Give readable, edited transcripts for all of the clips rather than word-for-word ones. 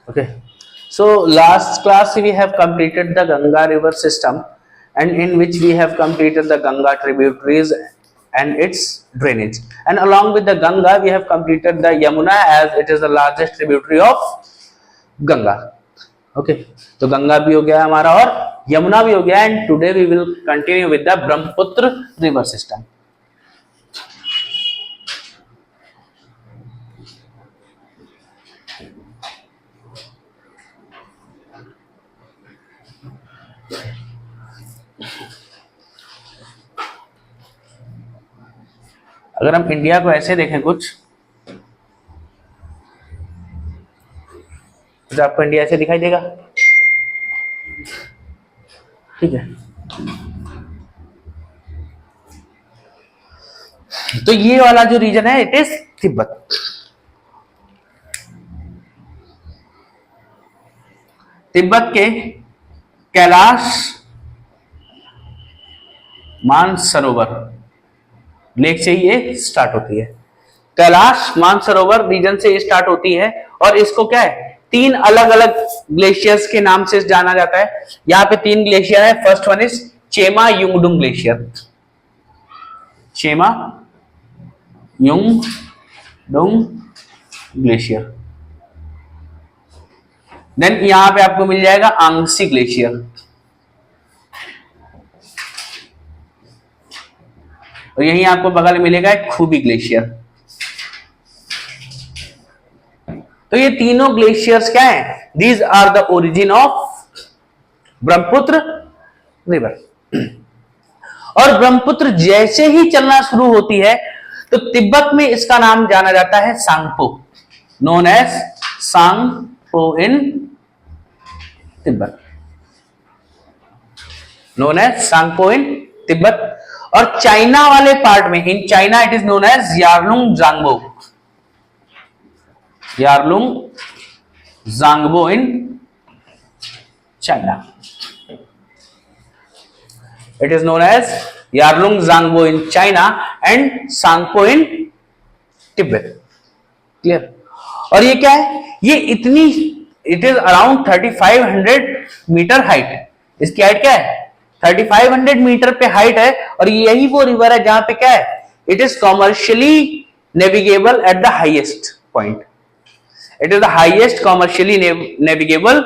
Okay. So last class we have completed the Ganga river system, and in which we have completed the Ganga tributaries and its drainage. And along with the Ganga, we have completed the Yamuna, as it is the largest tributary of Ganga. Okay. तो गंगा भी हो गया हमारा और यमुना भी हो गया, and today we will continue with the Brahmaputra river system. अगर हम इंडिया को ऐसे देखें कुछ, तो आपको इंडिया ऐसे दिखाई देगा. ठीक है. तो ये वाला जो रीजन है, इट इज तिब्बत. तिब्बत के कैलाश मानसरोवर लेक से ये स्टार्ट होती है. कैलाश मानसरोवर रीजन से ये स्टार्ट होती है, और इसको क्या है, 3 अलग अलग ग्लेशियर्स के नाम से जाना जाता है. यहां पे 3 ग्लेशियर है. First one is Chema Yungdung glacier. Chema Yungdung glacier. Then यहां पे आपको मिल जाएगा आंगसी ग्लेशियर. और यहीं आपको बगल में मिलेगा एक खूबी ग्लेशियर. तो ये तीनों ग्लेशियर्स क्या हैं? These are the origin of Brahmaputra river. और ब्रह्मपुत्र जैसे ही चलना शुरू होती है, तो तिब्बत में इसका नाम जाना जाता है Tsangpo, known as Tsangpo in Tibet. Known as Tsangpo in Tibet. और चाइना वाले पार्ट में, in China it is known as Yarlung Zangbo. Yarlung Zangbo in China. It is known as Yarlung Zangbo in China and Sangpo in Tibet. Clear? और ये क्या है? ये इतनी, it is around 3500 metre height. इसकी height क्या है? 3500 metre पे हाइट है. और यही वो रिवर है जहां पे क्या है, it is commercially navigable at the highest point. It is the highest commercially navigable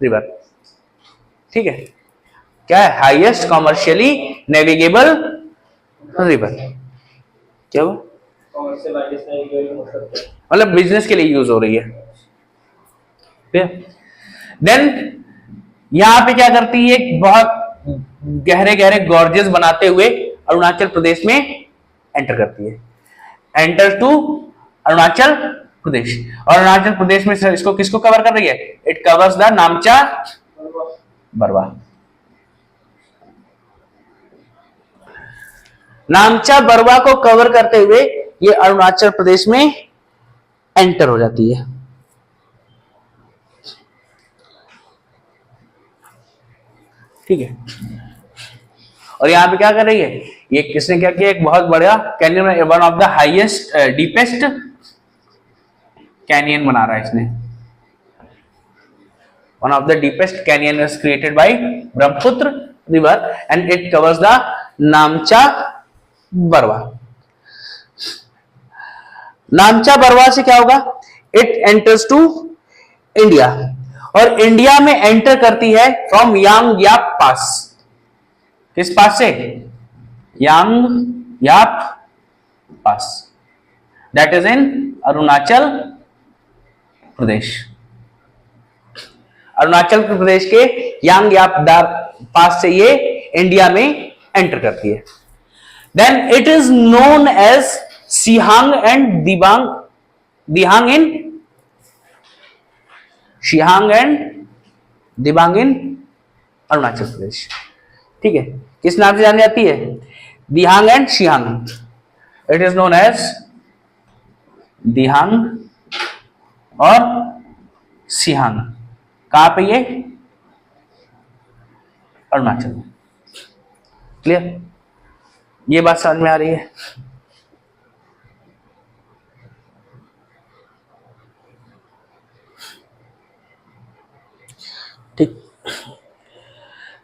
river. ठीक है. क्या है? Highest commercially navigable river. क्या हुआ? मतलब बिजनेस के लिए यूज हो रही है. देन यहां पे क्या करती है, बहुत गहरे गहरे गॉर्जेस बनाते हुए अरुणाचल प्रदेश में एंटर करती है. Enter to Arunachal Pradesh. और अरुणाचल प्रदेश में इसको किसको कवर कर रही है? It covers the नामचा Barwa. नामचा Barwa को कवर करते हुए ये अरुणाचल प्रदेश में एंटर हो जाती है. ठीक है. और यहां पे क्या कर रही है, ये किसने क्या किया, एक बहुत बड़ा canyon, one of the highest deepest canyon बना रहा है इसने. One of the deepest canyon is created by Brahmaputra river and it covers the नामचा Barwa. नामचा Barwa से क्या होगा, इट एंटर्स टू इंडिया. और इंडिया में एंटर करती है फ्रॉम यांग याप पास. किस पास से? यांग याप पास. That is in Arunachal Pradesh. Arunachal Pradesh के यांग याप पास से ये इंडिया में एंटर करती है. Then it is known as Sihang and Dibang in Sihang and Dibang in Arunachal Pradesh. ठीक है. किस नाम से जानी जाती है? Dihang and Sihang. It is known as Dihang और सिहांग. कहां पे ये? अरुणाचल में. क्लियर? ये बात समझ में आ रही है?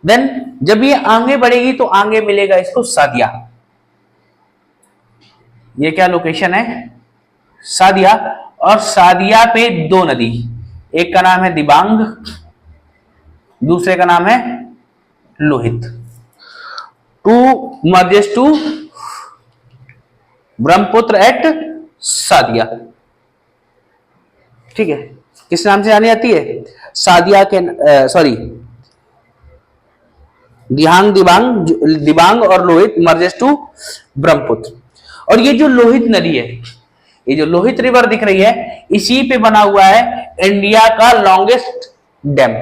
देन जब ये आगे बढ़ेगी तो आगे मिलेगा इसको सादिया। ये क्या लोकेशन है? सादिया। और सादिया पे दो नदी, एक का नाम है दिबांग, दूसरे का नाम है Lohit. To merges to Brahmaputra at Sadiya. ठीक है, किस नाम से जानी जाती है? सादिया के सॉरी दिहांग, दिबांग और लोहित मर्जेस टू ब्रह्मपुत्र। और ये जो लोहित नदी है, ये जो लोहित रिवर दिख रही है, इसी पे बना हुआ है इंडिया का longest dam,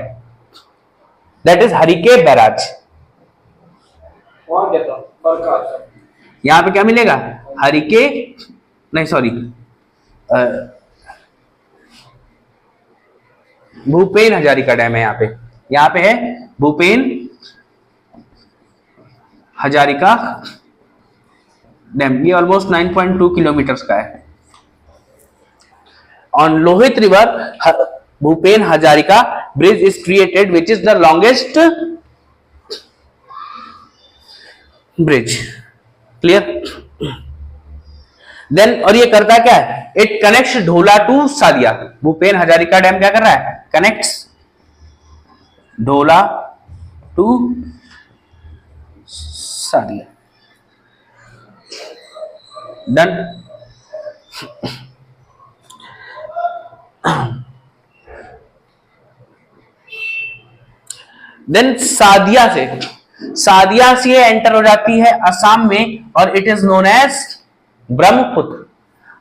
that is Harike barrage. यहां पे क्या मिलेगा? हरिके नहीं सॉरी भूपेन हजारिका डैम है यहाँ पे है भूपेन हजारिका डैम। ये ऑलमोस्ट 9.2 किलोमीटर का है। On Lohit river Bhupen Hazarika bridge is created which is the longest bridge. Clear? Then और ये करता क्या है? It connects Dhola to Sadiya. Bhupen Hazarika dam क्या कर रहा है? Connects Dhola to Sadiya. Done. Then Sadiya से एंटर हो जाती है असम में और it is known as Brahmaputra.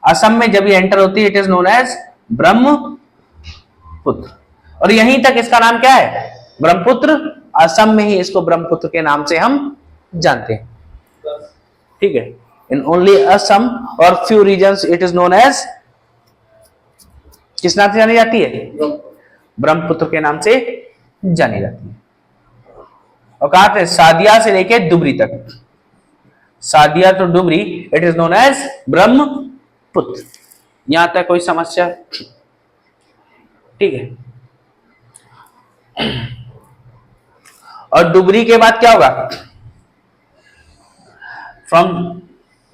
Assam में जब ये एंटर होती है it is known as Brahmaputra. और यहीं तक इसका नाम क्या है? ब्रह्मपुत्र। असम में ही इसको ब्रह्मपुत्र के नाम से हम जानते हैं। ठीक है, इन ओनली असम और few regions it is known as, किस नाम से जानी जाती है? ब्रह्मपुत्र के नाम से जानी जाती है। और कहां थे? सादिया से लेके डुबरी तक, Sadiya to Dhubri it is known as Brahmaputra. यहां तक कोई समस्या? ठीक है। और डुबरी के बाद क्या होगा? From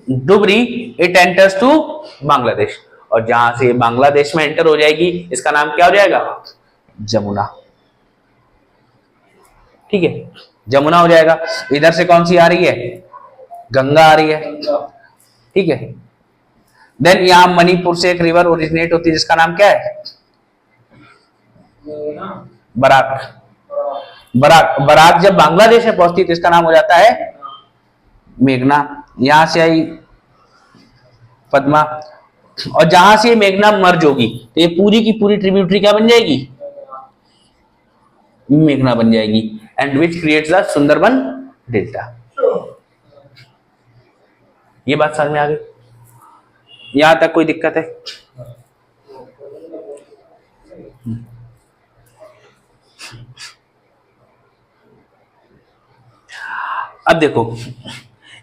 Dhubri it enters to Bangladesh. और जहां से बांग्लादेश में एंटर हो जाएगी इसका नाम क्या हो जाएगा? जमुना। ठीक है, जमुना हो जाएगा। इधर से कौन सी आ रही है? गंगा आ रही है। ठीक है। देन यहां मणिपुर से एक रिवर ओरिजिनेट होती है जिसका नाम क्या है? बराक। बराक जब बांग्लादेश में पहुंचती तो इसका नाम हो जाता है मेघना। यहां से आई पद्मा। और जहां से मेघना मर्ज होगी तो ये पूरी की पूरी ट्रिब्यूटरी क्या बन जाएगी? मेघना बन जाएगी। And which creates the Sundarban delta. ये बात समझ में आ गई? यहां तक कोई दिक्कत है? अब देखो,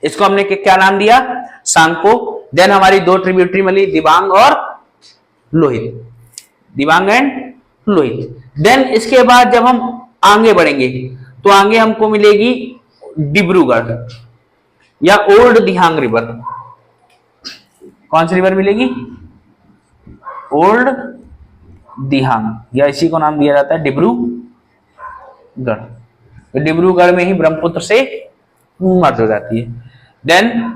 इसको हमने क्या नाम दिया? सांको। देन हमारी दो ट्रिब्यूटरी मिली, दिबांग और लोहित, दिबांग एंड लोहित। देन इसके बाद जब हम आगे बढ़ेंगे तो आगे हमको मिलेगी डिब्रूगढ़ या ओल्ड दिहांग रिवर। कौन सी रिवर मिलेगी? ओल्ड दिहांग, या इसी को नाम दिया जाता है डिब्रूगढ़। तो डिब्रूगढ़ में ही ब्रह्मपुत्र से मर्ज हो जाती है। Then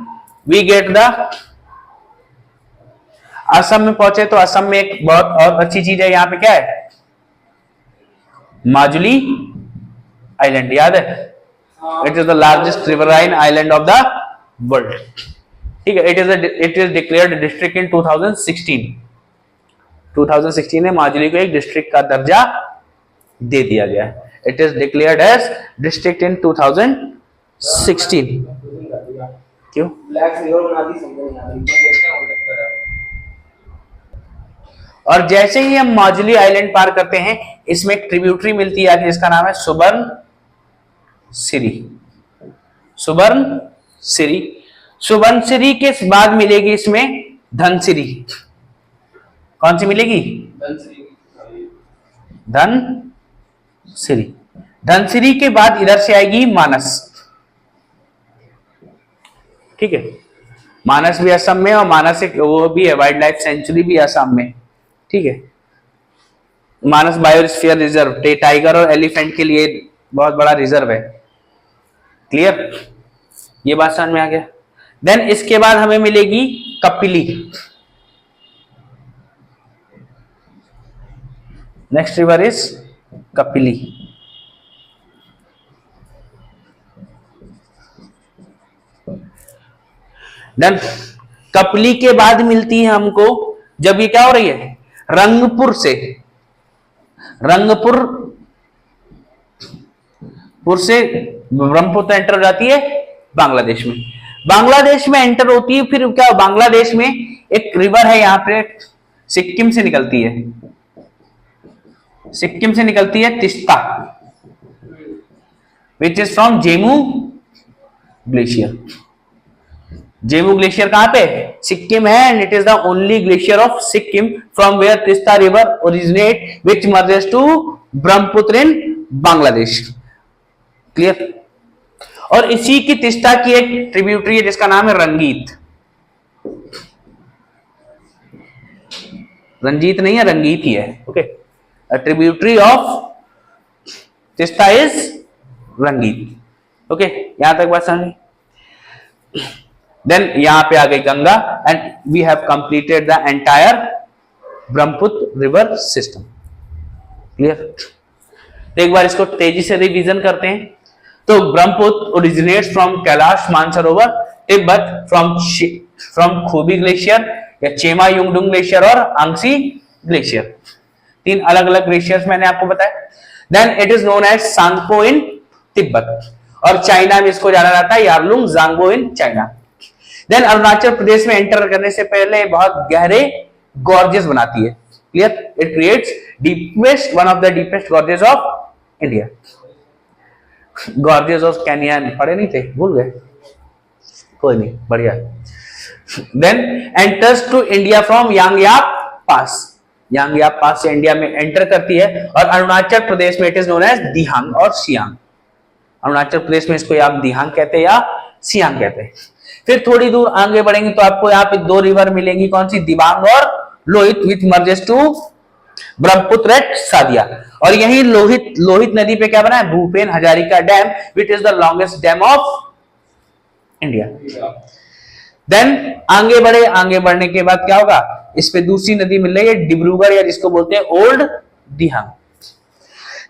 we get the Assam में पहुंचे तो असम में एक बहुत और अच्छी चीज है। यहां पे क्या है? माजुली आइलैंड, याद है? It is the largest riverine island of the world. ठीक है, it is declared district in 2016 में माजुली को एक डिस्ट्रिक्ट का दर्जा दे दिया गया है। It is declared as district in 2016। क्यों? और जैसे ही हम माजुली आइलैंड पार करते हैं इसमें एक ट्रिब्यूटरी मिलती है जिसका नाम है सुबर्णसिरी। सुबर्णसिरी के बाद मिलेगी इसमें धनसिरी। कौन सी मिलेगी? धनसिरी। धनसिरी के बाद इधर से आएगी मानस, ठीक है, मानस भी असम में, और मानस एक वो भी है वाइल्ड लाइफ सेंचुरी भी असम में, ठीक है। मानस बायोस्फीयर रिजर्व टाइगर और एलिफेंट के लिए बहुत बड़ा रिजर्व है। क्लियर, ये बात समझ में आ गया। देन इसके बाद हमें मिलेगी Kapili. Next river is Kapili. Then Kapili के बाद मिलती है हमको, जब ये क्या हो रही है, रंगपुर से, रंगपुर से ब्रह्मपुत्र एंटर हो जाती है बांग्लादेश में। बांग्लादेश में एंटर होती है, फिर क्या, बांग्लादेश में एक रिवर है यहां पे, सिक्किम से निकलती है, सिक्किम से निकलती है Teesta, which is from Zemu glacier. Zemu glacier कहां पे, सिक्किम है, and it is the only glacier of Sikkim from where Teesta river originate which merges to Brahmaputra in Bangladesh. Clear. और इसी की तिस्ता की एक ट्रिब्यूटरी है जिसका नाम है रंगीत। रंजीत नहीं है, रंगीत ही है। Okay, a tributary of Teesta is Rangeet. Okay, यहां तक बात समझ। देन यहां पे आ गई Ganga, and we have completed the entire Brahmaputra river system. Clear. तो एक बार इसको तेजी से रिवीजन करते हैं। तो Brahmaputra originates from Kailash Mansarovar, Tibet from खूबी ग्लेशियर या चेमा युंगडुंग ग्लेशियर और आंगसी ग्लेशियर। तीन अलग अलग ग्लेशियर्स मैंने आपको बताया। Then it is known as Tsangpo in Tibet, और चाइना में इसको जाना जाता है Yarlung Zangbo in China. Then Arunachal Pradesh में एंटर करने से पहले बहुत गहरे गॉर्जेस बनाती है। Clear. It creates deepest, one of the deepest gorges of India. Gorges of canyon पढ़े नहीं थे, भूल गए, कोई नहीं, बढ़िया। Then enters to India from Yangyap pass, Yangyap pass से इंडिया में एंटर करती है, और अरुणाचल प्रदेश में it is known as Dihang और सियांग। अरुणाचल प्रदेश में इसको आप दिहांग कहते हैं या सियांग कहते हैं। फिर थोड़ी दूर आगे बढ़ेंगे तो आपको यहाँ पे दो रिवर मिलेंगी, कौन सी, दिबांग और Lohit, which merges to Brahmaputra at Sadiya. और यही लोहित नदी पे क्या बना है, Bhupen Hazarika dam, which is the longest dam of India. Then आगे बढ़े, आगे बढ़ने के बाद क्या होगा, इस पे दूसरी नदी मिल रही है डिब्रूगढ़, या जिसको बोलते हैं old Dihang.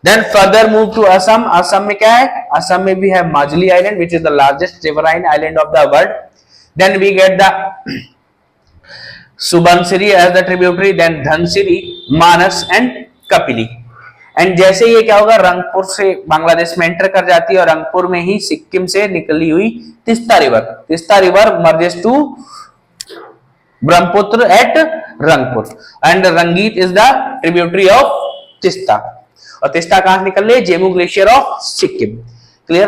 Then further move to Assam. Assam में क्या है, असम में भी है Majuli island, which is the largest riverine island of the world. Then we get the Subansiri as the tributary, then Dhansiri, Manas and Kapili. And जैसे ये क्या होगा, रंगपुर से बांग्लादेश में एंटर कर जाती है, और रंगपुर में ही सिक्किम से निकली हुई Teesta river merges to Brahmaputra at Rangpur, and Rangeet is the tributary of Teesta. और तिस्ता कहां से निकल रही है, Zemu glacier of Sikkim. Clear.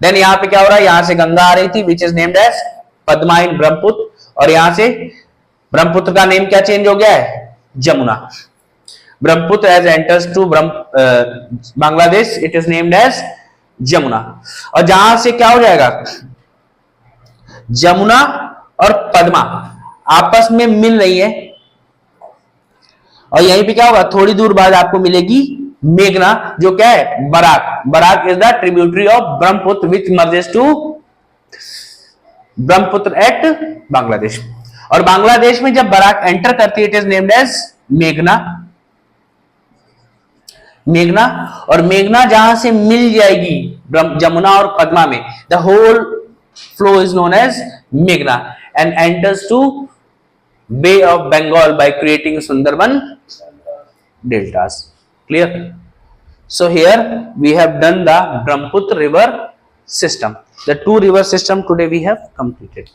Then यहां पे क्या हो रहा है, यहां से गंगा आ रही थी, which is named as Padma in Brahmaputra, और यहां से ब्रह्मपुत्र का नेम क्या चेंज हो गया है, Jamuna. Brahmaputra as enters to Bangladesh, it is named as Jamuna. और जहां से क्या हो जाएगा, जमुना और पद्मा आपस में मिल रही है, और यहीं पे क्या होगा, थोड़ी दूर बाद आपको मिलेगी मेघना, जो क्या है, Barak. Barak is the tributary of Brahmaputra, which merges to Brahmaputra at Bangladesh. और बांग्लादेश में जब बराक एंटर करती है, इट इज नेम्ड एज मेघना। मेघना, और मेघना जहां से मिल जाएगी जमुना और पद्मा में, the whole flow is known as मेघना, and enters to bay of Bengal by creating Sundarban deltas. Clear? So here we have done the Brahmaputra river system. The two river system today we have completed.